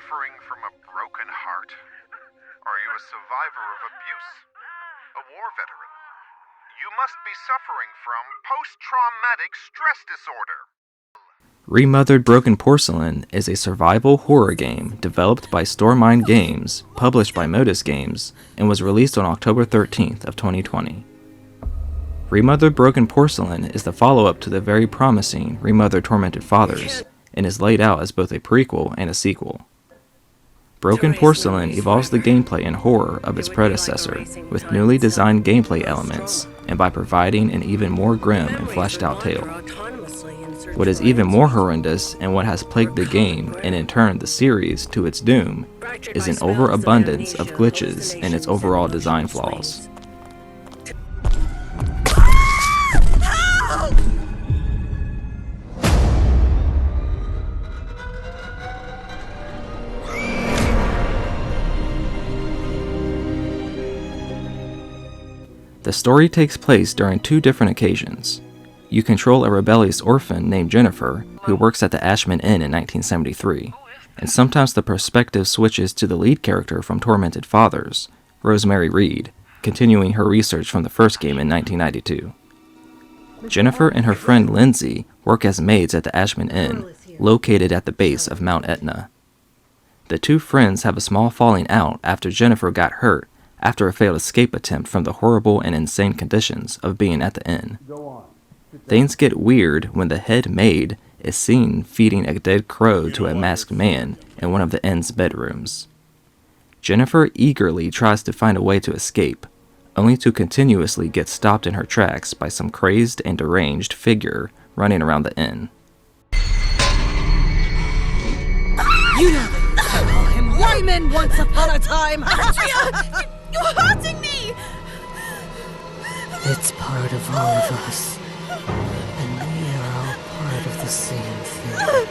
suffering from a broken heart? Are you a survivor of abuse? A war veteran? You must be suffering from post-traumatic stress disorder. Remothered Broken Porcelain is a survival horror game developed by Storemind Games, published by Modus Games, and was released on October 13th of 2020. Remothered Broken Porcelain is the follow-up to the very promising Remothered Tormented Fathers, and is laid out as both a prequel and a sequel. Broken Porcelain evolves the gameplay and horror of its predecessor with newly designed gameplay elements and by providing an even more grim and fleshed out tale. What is even more horrendous and what has plagued the game and in turn the series to its doom is an overabundance of glitches and its overall design flaws. The story takes place during two different occasions. You control a rebellious orphan named Jennifer, who works at the Ashman Inn in 1973, and sometimes the perspective switches to the lead character from Tormented Fathers, Rosemary Reed, continuing her research from the first game in 1992. Jennifer and her friend Lindsay work as maids at the Ashman Inn, located at the base of Mount Etna. The two friends have a small falling out after Jennifer got hurt after a failed escape attempt from the horrible and insane conditions of being at the inn. Things get weird when the head maid is seen feeding a dead crow to a masked man in one of the inn's bedrooms. Jennifer eagerly tries to find a way to escape, only to continuously get stopped in her tracks by some crazed and deranged figure running around the inn. You know I call him Wyman once upon a time! You're hurting me! It's part of all of us. And we are all part of the same thing.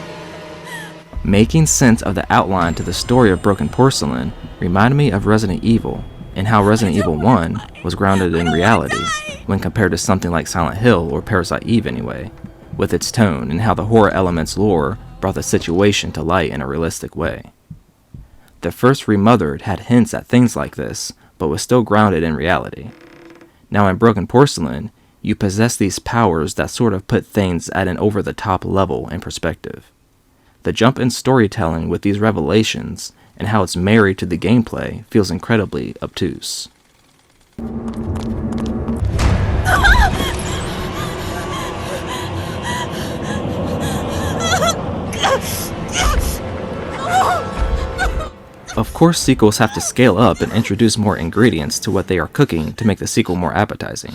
Making sense of the outline to the story of Broken Porcelain reminded me of Resident Evil, and how Resident Evil 1 was grounded in reality, when compared to something like Silent Hill or Parasite Eve anyway, with its tone and how the horror element's lore brought the situation to light in a realistic way. The first Remothered had hints at things like this, but was still grounded in reality. Now in Broken Porcelain, you possess these powers that sort of put things at an over-the-top level in perspective. The jump in storytelling with these revelations and how it's married to the gameplay feels incredibly obtuse. Of course, sequels have to scale up and introduce more ingredients to what they are cooking to make the sequel more appetizing.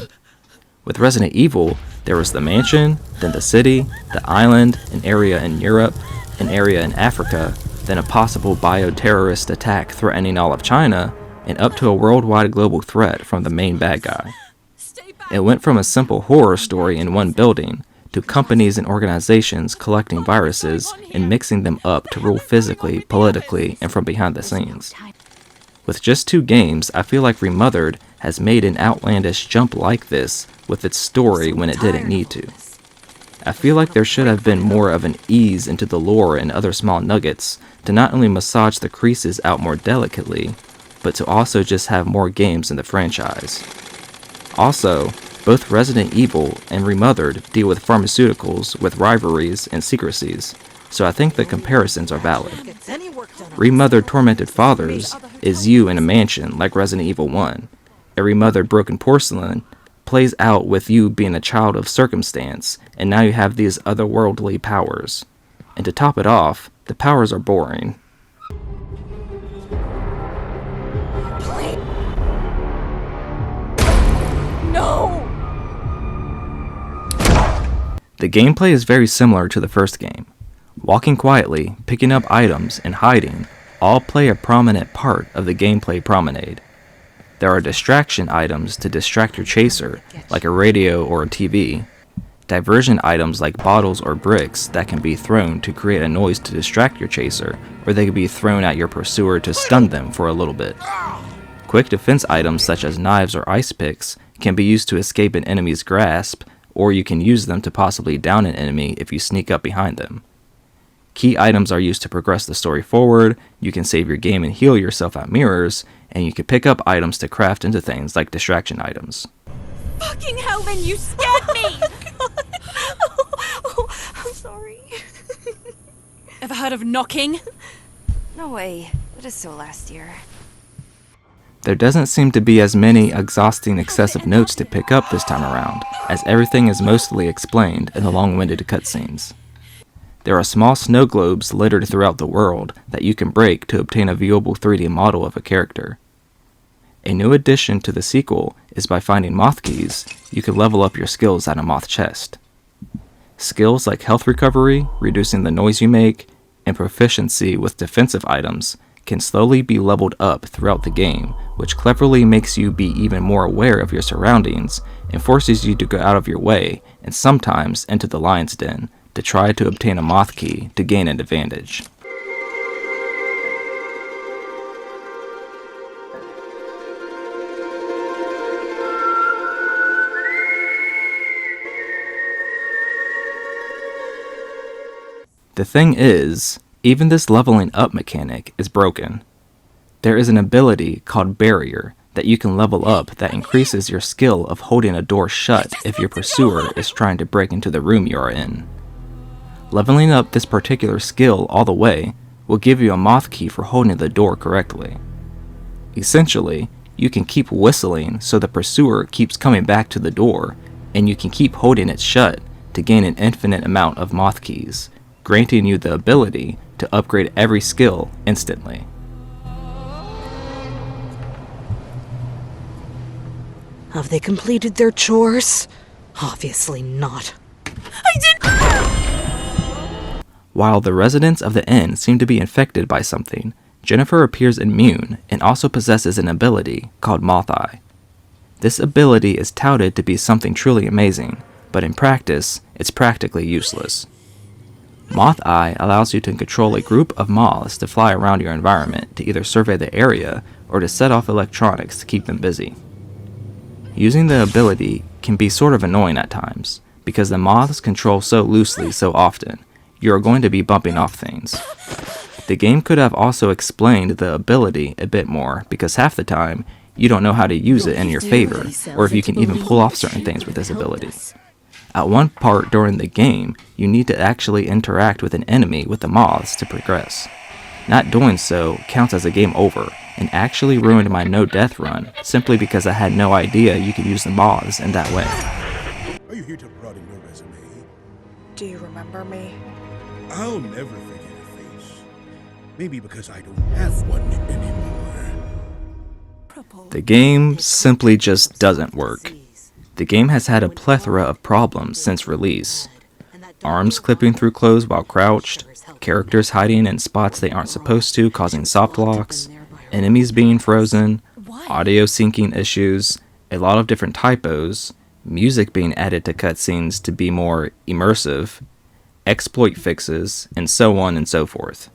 With Resident Evil, there was the mansion, then the city, the island, an area in Europe, an area in Africa, then a possible bioterrorist attack threatening all of China, and up to a worldwide global threat from the main bad guy. It went from a simple horror story in one building to companies and organizations collecting viruses and mixing them up to rule physically, politically, and from behind the scenes. With just two games, I feel like Remothered has made an outlandish jump like this with its story when it didn't need to. I feel like there should have been more of an ease into the lore and other small nuggets to not only massage the creases out more delicately, but to also just have more games in the franchise. Also, both Resident Evil and Remothered deal with pharmaceuticals with rivalries and secrecies, so I think the comparisons are valid. Remothered Tormented Fathers is you in a mansion like Resident Evil 1. A Remothered Broken Porcelain plays out with you being a child of circumstance, and now you have these otherworldly powers. And to top it off, the powers are boring. No! The gameplay is very similar to the first game. Walking quietly, picking up items, and hiding all play a prominent part of the gameplay promenade. There are distraction items to distract your chaser, like a radio or a TV. Diversion items like bottles or bricks that can be thrown to create a noise to distract your chaser, or they can be thrown at your pursuer to stun them for a little bit. Quick defense items such as knives or ice picks can be used to escape an enemy's grasp, or you can use them to possibly down an enemy if you sneak up behind them. Key items are used to progress the story forward, you can save your game and heal yourself at mirrors, and you can pick up items to craft into things like distraction items. Fucking Helen, you scared me! I'm sorry. Ever heard of knocking? No way. What is so last year? There doesn't seem to be as many exhausting excessive notes to pick up this time around, as everything is mostly explained in the long-winded cutscenes. There are small snow globes littered throughout the world that you can break to obtain a viewable 3D model of a character. A new addition to the sequel is by finding Moth keys, you can level up your skills at a Moth chest. Skills like health recovery, reducing the noise you make, and proficiency with defensive items can slowly be leveled up throughout the game, which cleverly makes you be even more aware of your surroundings and forces you to go out of your way and sometimes into the lion's den to try to obtain a Moth key to gain an advantage. The thing is, even this leveling up mechanic is broken. There is an ability called Barrier that you can level up that increases your skill of holding a door shut if your pursuer is trying to break into the room you are in. Leveling up this particular skill all the way will give you a Moth key for holding the door correctly. Essentially, you can keep whistling so the pursuer keeps coming back to the door, and you can keep holding it shut to gain an infinite amount of Moth keys, granting you the ability to upgrade every skill instantly. Have they completed their chores? Obviously not. I didn't. While the residents of the inn seem to be infected by something, Jennifer appears immune and also possesses an ability called Moth Eye. This ability is touted to be something truly amazing, but in practice, it's practically useless. Moth Eye allows you to control a group of moths to fly around your environment to either survey the area or to set off electronics to keep them busy. Using the ability can be sort of annoying at times, because the moths control so loosely so often, you are going to be bumping off things. The game could have also explained the ability a bit more, because half the time, you don't know how to use it in your favor, or if you can even pull off certain things with this ability. At one part during the game, you need to actually interact with an enemy with the moths to progress. Not doing so counts as a game over, and actually ruined my no-death run, simply because I had no idea you could use the moths in that way. Are you here to broaden your resume? Do you remember me? I'll never forget a face. Maybe because I don't have one anymore. The game simply just doesn't work. The game has had a plethora of problems since release. Arms clipping through clothes while crouched, characters hiding in spots they aren't supposed to causing soft locks, enemies being frozen, audio syncing issues, a lot of different typos, music being added to cutscenes to be more immersive, exploit fixes, and so on and so forth.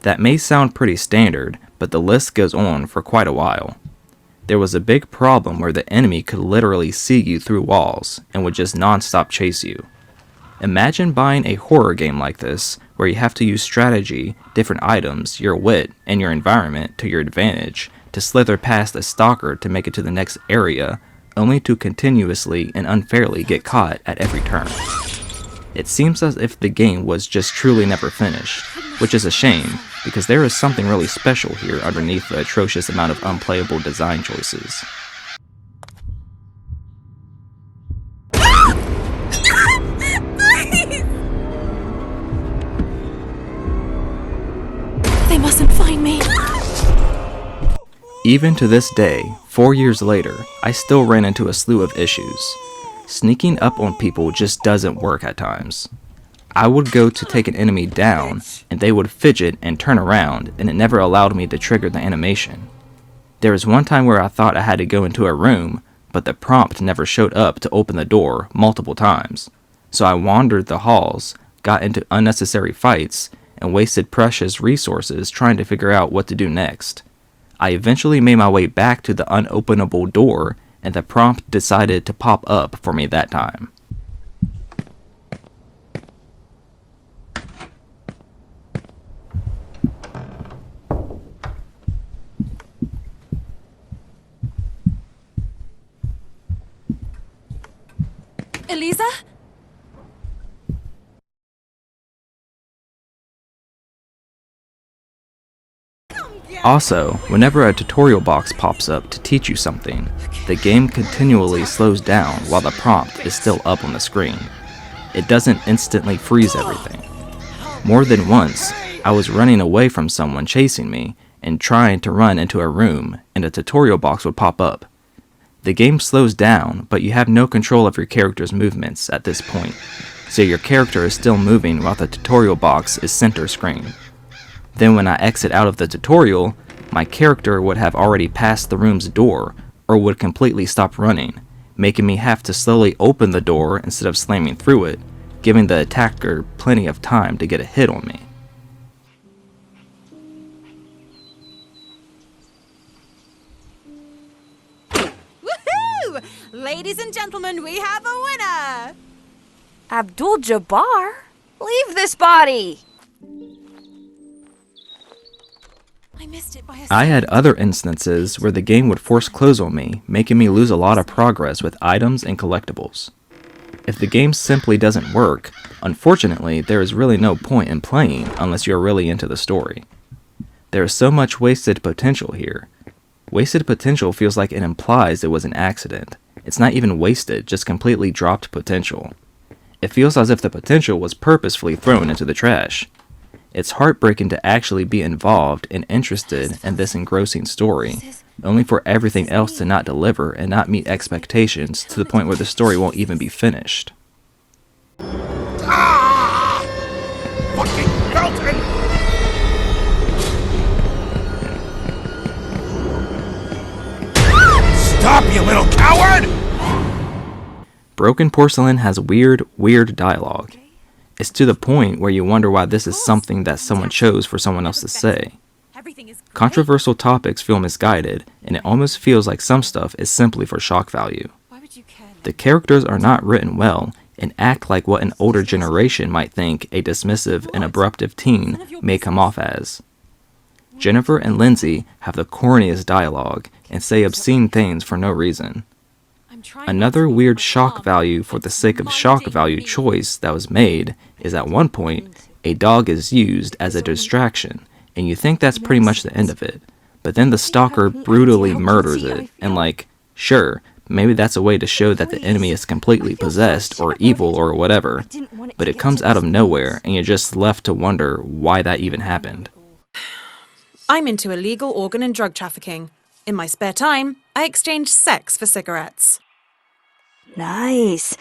That may sound pretty standard, but the list goes on for quite a while. There was a big problem where the enemy could literally see you through walls and would just non-stop chase you. Imagine buying a horror game like this, where you have to use strategy, different items, your wit, and your environment to your advantage to slither past a stalker to make it to the next area, only to continuously and unfairly get caught at every turn. It seems as if the game was just truly never finished, which is a shame, because there is something really special here underneath the atrocious amount of unplayable design choices. They mustn't find me. Even to this day, 4 years later, I still ran into a slew of issues. Sneaking up on people just doesn't work at times. I would go to take an enemy down, and they would fidget and turn around, and it never allowed me to trigger the animation. There was one time where I thought I had to go into a room, but the prompt never showed up to open the door multiple times. So I wandered the halls, got into unnecessary fights, and wasted precious resources trying to figure out what to do next. I eventually made my way back to the unopenable door, and the prompt decided to pop up for me that time. Eliza? Also, whenever a tutorial box pops up to teach you something, the game continually slows down while the prompt is still up on the screen. It doesn't instantly freeze everything. More than once, I was running away from someone chasing me and trying to run into a room, and a tutorial box would pop up. The game slows down, but you have no control of your character's movements at this point, so your character is still moving while the tutorial box is center screen. Then when I exit out of the tutorial, my character would have already passed the room's door, or would completely stop running, making me have to slowly open the door instead of slamming through it, giving the attacker plenty of time to get a hit on me. Woohoo! Ladies and gentlemen, we have a winner! Abdul Jabbar? Leave this body! I missed it by a I had other instances where the game would force close on me, making me lose a lot of progress with items and collectibles. If the game simply doesn't work, unfortunately there is really no point in playing unless you're really into the story. There is so much wasted potential here. Wasted potential feels like it implies it was an accident. It's not even wasted, just completely dropped potential. It feels as if the potential was purposefully thrown into the trash. It's heartbreaking to actually be involved and interested in this engrossing story, only for everything else to not deliver and not meet expectations to the point where the story won't even be finished. Ah! Fucking Felton! Stop, you little coward! Broken Porcelain has weird dialogue. It's to the point where you wonder why this is something that someone chose for someone else to say. Everything is great. Controversial topics feel misguided, and it almost feels like some stuff is simply for shock value. Why would you care? The characters are not written well, and act like what an older generation might think a dismissive and abruptive teen may come off as. Jennifer and Lindsay have the corniest dialogue, and say obscene things for no reason. I'm trying Another not to weird be shock harm. value for the It's sake of shock value TV. choice that was made is at one point, a dog is used as a distraction, and you think that's pretty much the end of it. But then the stalker brutally murders it, and like, sure, maybe that's a way to show that the enemy is completely possessed or evil or whatever, but it comes out of nowhere and you're just left to wonder why that even happened. I'm into illegal organ and drug trafficking. In my spare time, I exchange sex for cigarettes. Nice.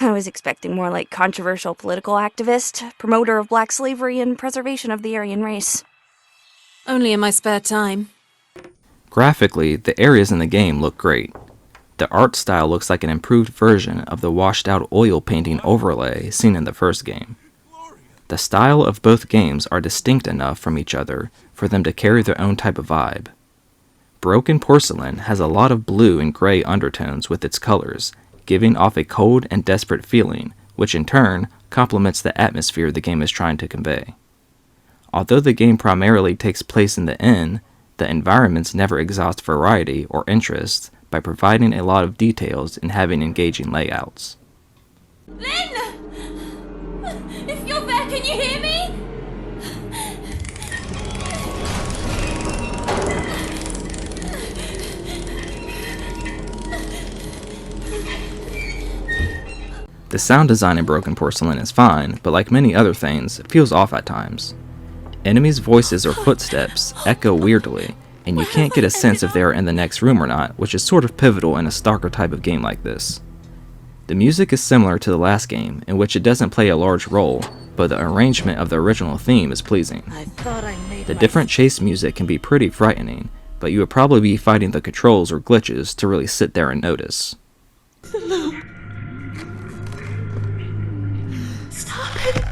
I was expecting more like controversial political activist, promoter of black slavery and preservation of the Aryan race. Only in my spare time. Graphically, the areas in the game look great. The art style looks like an improved version of the washed-out oil painting overlay seen in the first game. The style of both games are distinct enough from each other for them to carry their own type of vibe. Broken Porcelain has a lot of blue and gray undertones with its colors, giving off a cold and desperate feeling, which in turn complements the atmosphere the game is trying to convey. Although the game primarily takes place in the inn, the environments never exhaust variety or interest by providing a lot of details and having engaging layouts. Lynn! If you're there, can you hear me? The sound design in Broken Porcelain is fine, but like many other things, it feels off at times. Enemies' voices or footsteps echo weirdly, and you can't get a sense if they are in the next room or not, which is sort of pivotal in a stalker type of game like this. The music is similar to the last game, in which it doesn't play a large role, but the arrangement of the original theme is pleasing. I thought I made The different chase music can be pretty frightening, but you would probably be fighting the controls or glitches to really sit there and notice. Stop it!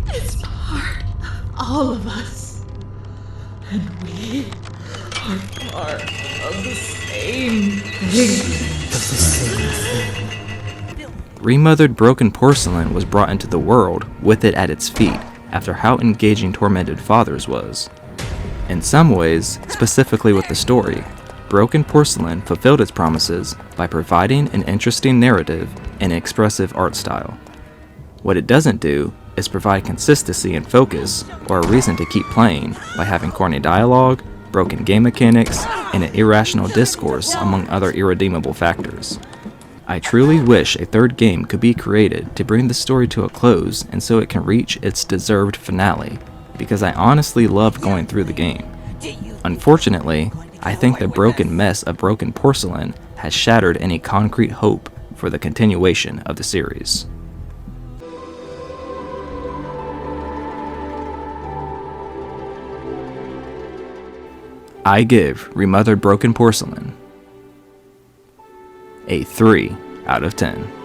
It's part of all of us. And we are part of the same thing. Remothered Broken Porcelain was brought into the world with it at its feet after how engaging Tormented Fathers was. In some ways, specifically with the story, Broken Porcelain fulfilled its promises by providing an interesting narrative and expressive art style. What it doesn't do is provide consistency and focus or a reason to keep playing by having corny dialogue, broken game mechanics, and an irrational discourse among other irredeemable factors. I truly wish a third game could be created to bring the story to a close and so it can reach its deserved finale, because I honestly loved going through the game. Unfortunately, I think the broken mess of Broken Porcelain has shattered any concrete hope for the continuation of the series. I give Remothered Broken Porcelain a 3 out of 10.